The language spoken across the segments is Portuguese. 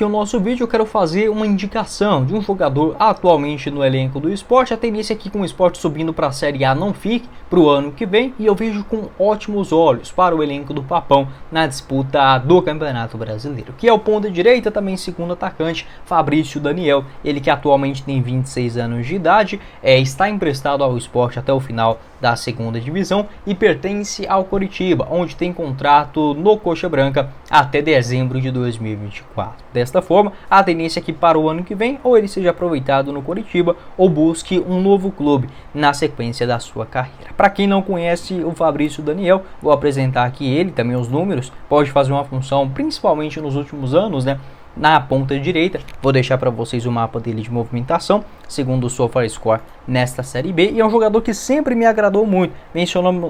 No nosso vídeo eu quero fazer uma indicação de um jogador atualmente no elenco do Sport. A tendência aqui com o Sport subindo para a Série A não fique para o ano que vem, e eu vejo com ótimos olhos para o elenco do Papão na disputa do Campeonato Brasileiro, que é o ponta direita, também segundo atacante, Fabrício Daniel, ele que atualmente tem 26 anos de idade, está emprestado ao Sport até o final da segunda divisão e pertence ao Coritiba, onde tem contrato no Coxa Branca até dezembro de 2024. Desta forma, a tendência é que para o ano que vem, ou ele seja aproveitado no Coritiba, ou busque um novo clube na sequência da sua carreira. Para quem não conhece o Fabrício Daniel, vou apresentar aqui ele, também os números, pode fazer uma função, principalmente nos últimos anos, na ponta direita. Vou deixar para vocês o mapa dele de movimentação, segundo o SofaScore nesta Série B, e é um jogador que sempre me agradou muito,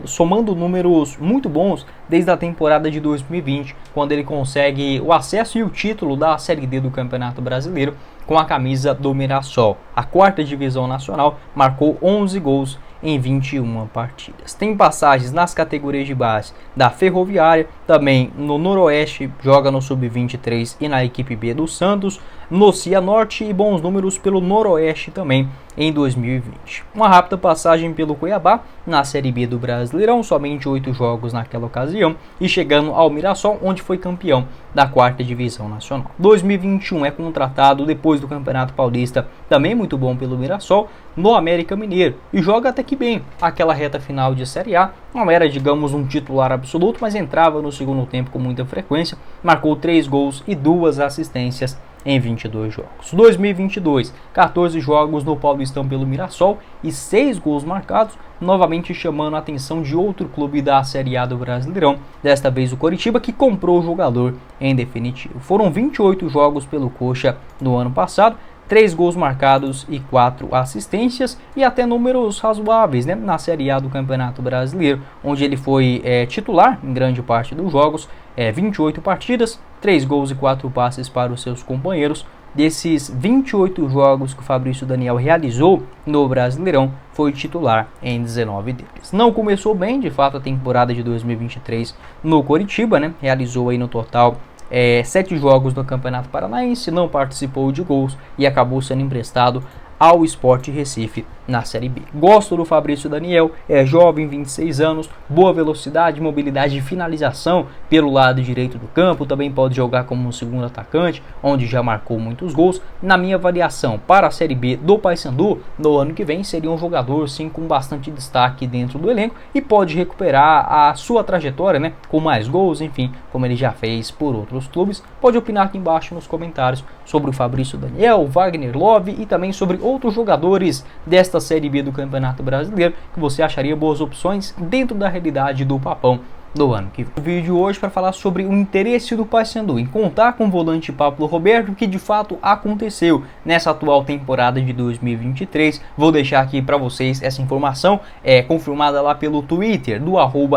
somando números muito bons desde a temporada de 2020, quando ele consegue o acesso e o título da Série D do Campeonato Brasileiro com a camisa do Mirassol. A quarta divisão nacional, marcou 11 gols em 21 partidas. Tem passagens nas categorias de base da Ferroviária, também no Noroeste, joga no Sub-23 e na equipe B do Santos, no Cianorte, e bons números pelo Noroeste também em 2020. Uma rápida passagem pelo Cuiabá na Série B do Brasileirão, somente 8 jogos naquela ocasião, e chegando ao Mirassol, onde foi campeão da quarta divisão nacional. 2021 é contratado depois do Campeonato Paulista, também muito bom pelo Mirassol, no América Mineiro, e joga até que bem aquela reta final de Série A. Não era, digamos, um titular absoluto, mas entrava no segundo tempo com muita frequência, marcou 3 gols e 2 assistências em 22 jogos. 2022, 14 jogos no Paulistão pelo Mirassol e 6 gols marcados, novamente chamando a atenção de outro clube da Série A do Brasileirão, desta vez o Coritiba, que comprou o jogador em definitivo. Foram 28 jogos pelo Coxa no ano passado, 3 gols marcados e 4 assistências, e até números razoáveis na Série A do Campeonato Brasileiro, onde ele foi titular em grande parte dos jogos, 28 partidas, 3 gols e 4 passes para os seus companheiros. Desses 28 jogos que o Fabrício Daniel realizou no Brasileirão, foi titular em 19 deles. Não começou bem, de fato, a temporada de 2023 no Coritiba, realizou aí no total 7 jogos no Campeonato Paranaense, não participou de gols e acabou sendo emprestado ao Sport Recife na Série B. Gosto do Fabrício Daniel, é jovem, 26 anos, boa velocidade, mobilidade e finalização pelo lado direito do campo, também pode jogar como um segundo atacante, onde já marcou muitos gols. Na minha avaliação, para a Série B do Paysandu, no ano que vem, seria um jogador sim com bastante destaque dentro do elenco e pode recuperar a sua trajetória, com mais gols, enfim, como ele já fez por outros clubes. Pode opinar aqui embaixo nos comentários sobre o Fabrício Daniel, Wagner Love e também sobre outros jogadores desta Série B do Campeonato Brasileiro que você acharia boas opções dentro da realidade do Papão do ano que vem. O vídeo hoje para falar sobre o interesse do Paysandu em contar com o volante Pablo Roberto, que de fato aconteceu nessa atual temporada de 2023. Vou deixar aqui para vocês essa informação, confirmada lá pelo Twitter do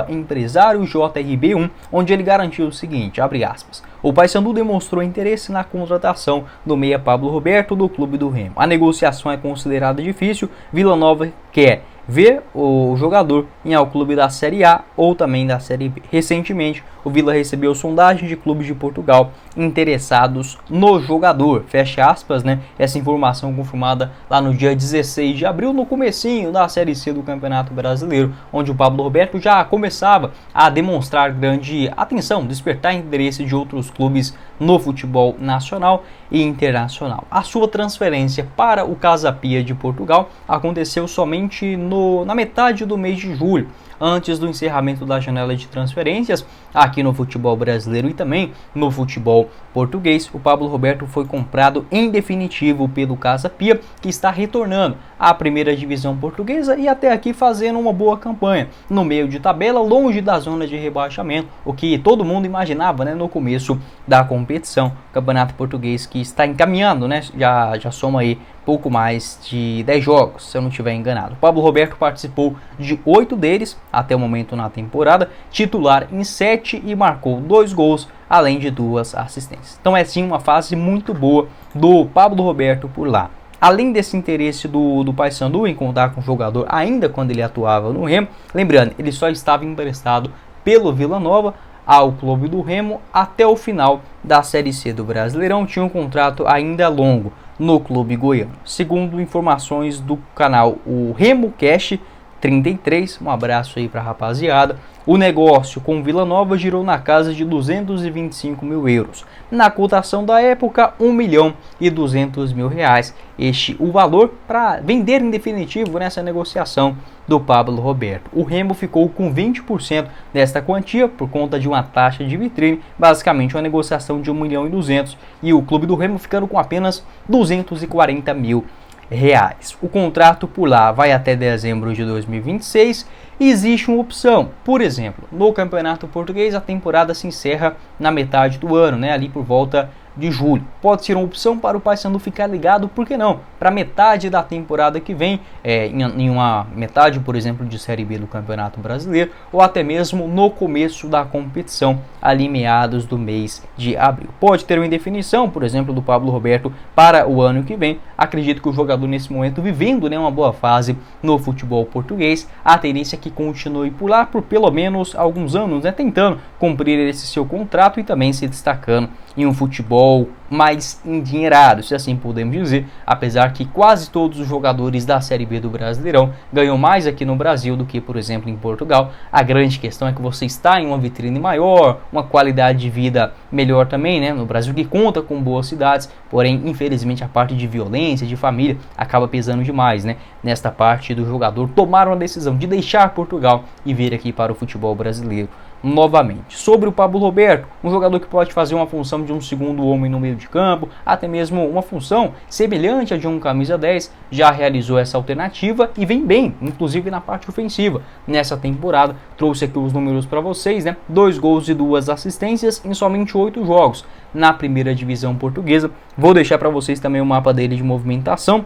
@empresáriojrb1, onde ele garantiu o seguinte, abre aspas: o Paysandu demonstrou interesse na contratação do meia Pablo Roberto do clube do Remo. A negociação é considerada difícil, Vila Nova quer ver o jogador em ao clube da Série A ou também da Série B. Recentemente, o Vila recebeu sondagem de clubes de Portugal interessados no jogador. Fecha aspas, essa informação confirmada lá no dia 16 de abril, no comecinho da Série C do Campeonato Brasileiro, onde o Pablo Roberto já começava a demonstrar grande atenção, despertar interesse de outros clubes no futebol nacional e internacional. A sua transferência para o Casa Pia de Portugal aconteceu somente na metade do mês de julho, antes do encerramento da janela de transferências aqui no futebol brasileiro e também no futebol português. O Pablo Roberto foi comprado em definitivo pelo Casa Pia, que está retornando à primeira divisão portuguesa e até aqui fazendo uma boa campanha no meio de tabela, longe da zona de rebaixamento, o que todo mundo imaginava no começo da competição. O Campeonato Português que está encaminhando, já soma aí pouco mais de 10 jogos, se eu não estiver enganado. O Pablo Roberto participou de 8 deles até o momento na temporada, titular em 7 e marcou 2 gols, além de 2 assistências. Então é sim uma fase muito boa do Pablo Roberto por lá. Além desse interesse do Paysandu em contar com o jogador ainda quando ele atuava no Remo, lembrando, ele só estava emprestado pelo Vila Nova, ao clube do Remo até o final da Série C do Brasileirão. Tinha um contrato ainda longo no clube goiano. Segundo informações do canal o Remo Cash 33, um abraço aí para a rapaziada, o negócio com Vila Nova girou na casa de 225 mil euros. Na cotação da época, 1.200.000 reais. Este o valor para vender em definitivo nessa negociação do Pablo Roberto. O Remo ficou com 20% desta quantia por conta de uma taxa de vitrine, basicamente uma negociação de 1.200.000 e o clube do Remo ficando com apenas 240 mil reais. O contrato por lá vai até dezembro de 2026. Existe uma opção, por exemplo, no Campeonato Português a temporada se encerra na metade do ano, né, ali por volta de julho. Pode ser uma opção para o Paysandu ficar ligado, por que não, para metade da temporada que vem, em uma metade, por exemplo, de Série B do Campeonato Brasileiro, ou até mesmo no começo da competição, ali meados do mês de abril. Pode ter uma indefinição, por exemplo, do Pablo Roberto para o ano que vem. Acredito que o jogador nesse momento vivendo, né, uma boa fase no futebol português, a tendência é que continue por lá por pelo menos alguns anos, né, tentando cumprir esse seu contrato e também se destacando em um futebol mais endinheirado, se assim podemos dizer, apesar que quase todos os jogadores da Série B do Brasileirão ganham mais aqui no Brasil do que, por exemplo, em Portugal. A grande questão é que você está em uma vitrine maior, uma qualidade de vida melhor também, né? No Brasil, que conta com boas cidades, porém, infelizmente, a parte de violência, de família, acaba pesando demais, né? Nesta parte do jogador tomar uma decisão de deixar Portugal e vir aqui para o futebol brasileiro novamente. Sobre o Pablo Roberto, um jogador que pode fazer uma função de um segundo homem no meio de campo, até mesmo uma função semelhante a de um camisa 10, já realizou essa alternativa e vem bem, inclusive na parte ofensiva. Nessa temporada, trouxe aqui os números para vocês, né? 2 gols e 2 assistências em somente 8 jogos na primeira divisão portuguesa. Vou deixar para vocês também o mapa dele de movimentação.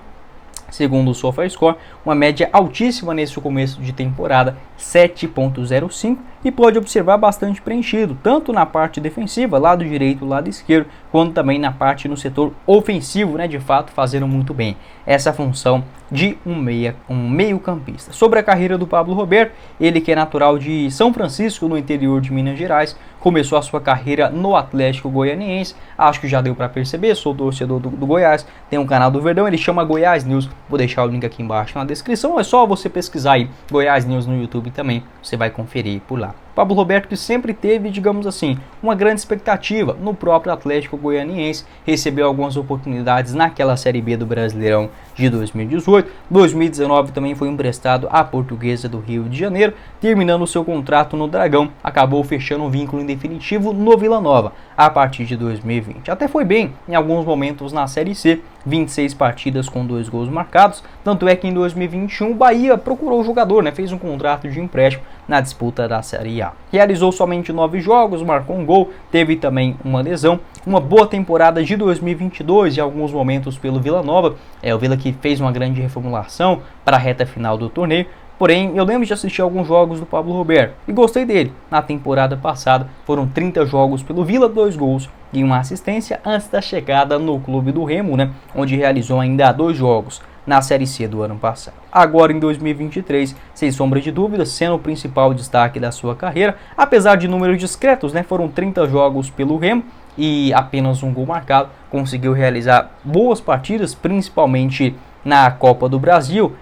Segundo o SofaScore, uma média altíssima nesse começo de temporada, 7.05, e pode observar bastante preenchido, tanto na parte defensiva, lado direito, lado esquerdo, quanto também na parte no setor ofensivo, né, de fato fazendo muito bem essa função de um meio campista. Sobre a carreira do Pablo Roberto, ele que é natural de São Francisco, no interior de Minas Gerais, começou a sua carreira no Atlético Goianiense, acho que já deu para perceber, sou torcedor do Goiás, tem um canal do Verdão, ele chama Goiás News, vou deixar o link aqui embaixo na descrição, é só você pesquisar aí Goiás News no YouTube também, você vai conferir por lá. Pablo Roberto, que sempre teve, digamos assim, uma grande expectativa no próprio Atlético Goianiense, recebeu algumas oportunidades naquela Série B do Brasileirão de 2018, 2019 também foi emprestado à Portuguesa do Rio de Janeiro, terminando seu contrato no Dragão, acabou fechando um vínculo em definitivo no Vila Nova a partir de 2020. Até foi bem em alguns momentos na Série C, 26 partidas com 2 gols marcados, tanto é que em 2021 o Bahia procurou o jogador, né, fez um contrato de empréstimo na disputa da Série A. Realizou somente 9 jogos, marcou um gol, teve também uma lesão, uma boa temporada de 2022 em alguns momentos pelo Vila Nova, o Vila que fez uma grande reformulação para a reta final do torneio. Porém, eu lembro de assistir alguns jogos do Pablo Roberto e gostei dele. Na temporada passada foram 30 jogos pelo Vila, 2 gols e uma assistência antes da chegada no clube do Remo, né, onde realizou ainda 2 jogos na Série C do ano passado. Agora em 2023, sem sombra de dúvida, sendo o principal destaque da sua carreira, apesar de números discretos, né, foram 30 jogos pelo Remo e apenas um gol marcado, conseguiu realizar boas partidas, principalmente na Copa do Brasil,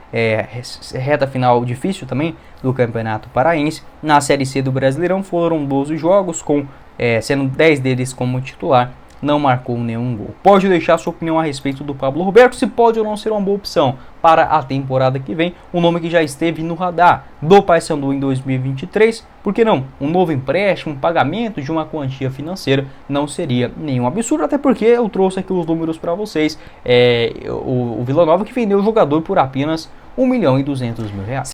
reta final difícil também do Campeonato Paraense. Na Série C do Brasileirão foram 12 jogos, sendo 10 deles como titular, não marcou nenhum gol. Pode deixar sua opinião a respeito do Pablo Roberto, se pode ou não ser uma boa opção para a temporada que vem, um nome que já esteve no radar do Paysandu em 2023, por que não? Um novo empréstimo, um pagamento de uma quantia financeira não seria nenhum absurdo, até porque eu trouxe aqui os números para vocês, o Vila Nova que vendeu o jogador por apenas 1.200.000 reais.